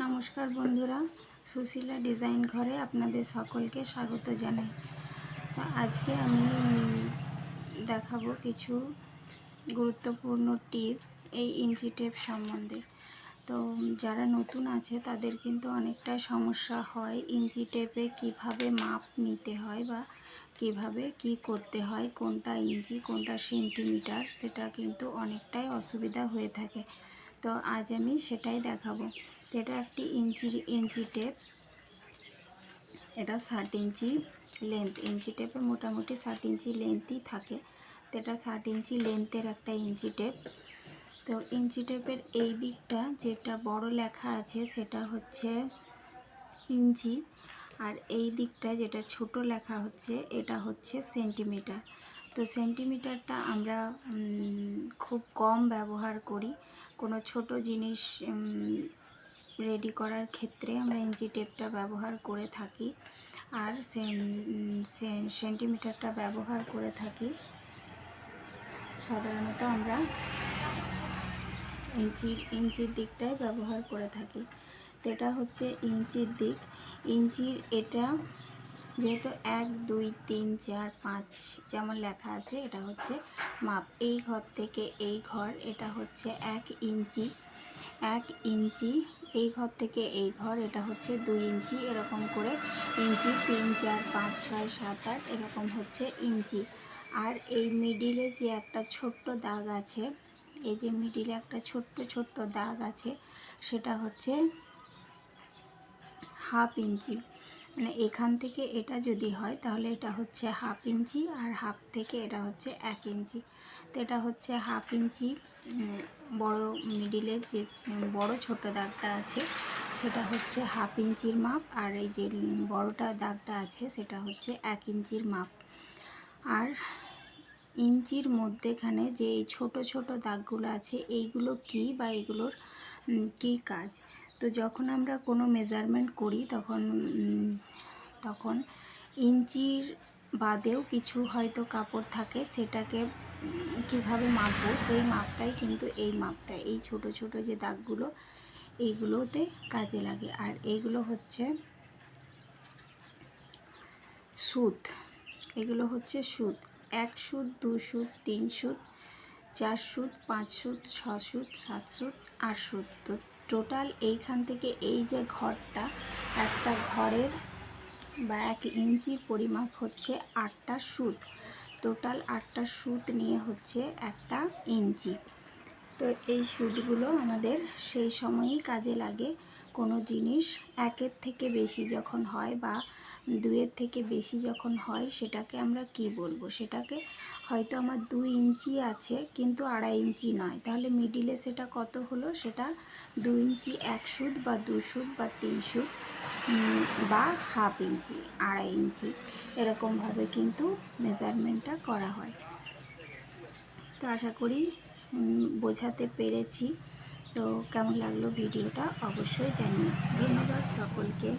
নমস্কার বন্ধুরা, সুশীলা ডিজাইন ঘরে আপনাদের সকলকে স্বাগত জানাই। তো আজকে আমি দেখাবো কিছু গুরুত্বপূর্ণ টিপস এই ইঞ্চি টেপ সম্বন্ধে। তো যারা নতুন আছে তাদের কিন্তু অনেকটা সমস্যা হয় ইঞ্চি টেপে কিভাবে মাপ নিতে হয় বা কিভাবে কি করতে হয়, কোনটা ইঞ্চি কোনটা সেন্টিমিটার, সেটা কিন্তু অনেকটাই অসুবিধা হয়ে থাকে। তো আজ আমি সেটাই দেখাবো। এটা একটি ইঞ্চি টেপ, এটা 60 ইঞ্চি লেন্থ। ইঞ্চি টেপে মোটামুটি 60 ইঞ্চি লেন্থই থাকে। তো এটা 60 ইঞ্চি লেন্থের একটা ইঞ্চি টেপ। তো ইঞ্চি টেপের এই দিকটা যেটা বড় লেখা আছে সেটা হচ্ছে ইঞ্চি, আর এই দিকটা যেটা ছোট লেখা হচ্ছে এটা হচ্ছে সেন্টিমিটার। তো সেন্টিমিটারটা আমরা খুব কম ব্যবহার করি। কোনো ছোট জিনিস রেডি করার ক্ষেত্রে আমরা ইঞ্চি টেপটা ব্যবহার করে থাকি, আর সেন্টিমিটারটা ব্যবহার করে থাকি সাধারণত আমরা ইঞ্চির দিকটাই ব্যবহার করে থাকি। তো এটা হচ্ছে ইঞ্চির দিক। ইঞ্চির এটা যেহেতু 1 2 3 4 5 যেমন লেখা আছে, এটা হচ্ছে মাপ। এই ঘর থেকে এই ঘর এটা হচ্ছে 1 ইঞ্চি। 1 ইঞ্চি এই ঘর থেকে এই ঘর এটা হচ্ছে 2 ইঞ্চি। এরকম করে ইঞ্চি 3 4 5 6 7 8 এরকম হচ্ছে ইঞ্চি। আর এই মিডিলে যে একটা ছোট্ট দাগ আছে, এই যে মিডিলে একটা ছোট্ট দাগ আছে, সেটা হচ্ছে হাফ ইঞ্চি। মানে এখান থেকে এটা যদি হয় তাহলে এটা হচ্ছে হাফ ইঞ্চি, আর হাফ থেকে এটা হচ্ছে 1 ইঞ্চি। তো এটা হচ্ছে হাফ ইঞ্চি। বড় মিডিলের যে বড় ছোট দাগটা আছে সেটা হচ্ছে হাফ ইঞ্চির মাপ, আর এই যে বড়টা দাগটা আছে সেটা হচ্ছে 1 ইঞ্চির মাপ। আর ইঞ্চির মধ্যেখানে যে এই ছোট দাগগুলো আছে এইগুলো কি বা এগুলোর কি কাজ। তো যখন আমরা কোনো মেজারমেন্ট করি তখন ইঞ্চির বাদেও কিছু হয়তো কাপড় থাকে, সেটাকে কিভাবে মাপবো সেই মাপটাই কিন্তু এই মাপটা, এই ছোট যে দাগগুলো এইগুলোতে কাজে লাগে। আর এইগুলো হচ্ছে সুত, এগুলো হচ্ছে সুত। 1 সুত 2 সুত 3 সুত 4 সুত 5 সুত 6 সুত 7 সুত 8 সুত। তো টোটাল এইখান থেকে এই যে ঘরটা, একটা ঘরের বা 1 ইঞ্চির পরিমাপ হচ্ছে 8টা সুত। টোটাল 8টা সুত নিয়ে হচ্ছে একটা ইঞ্চি। তো এই সুতগুলো আমাদের সেই সময়ই কাজে লাগে। কোনো জিনিস 1-এর থেকে বেশি যখন হয় বা 2-এর থেকে বেশি যখন হয় সেটাকে আমরা কি বলবো, সেটাকে হয়তো আমার 2 ইঞ্চি আছে কিন্তু 2.5 ইঞ্চি নয়, তাহলে মিডিলে সেটা কত হলো, সেটা 2 ইঞ্চি 1 সুত বা 2 সুত বা 3 সুত বা হাফ ইঞ্চি 2.5 ইঞ্চি, এরকমভাবে কিন্তু মেজারমেন্টটা করা হয়। তো আশা করি বোঝাতে পেরেছি। তো কেমন লাগলো ভিডিওটা অবশ্যই জানিও। ধন্যবাদ সকলকে।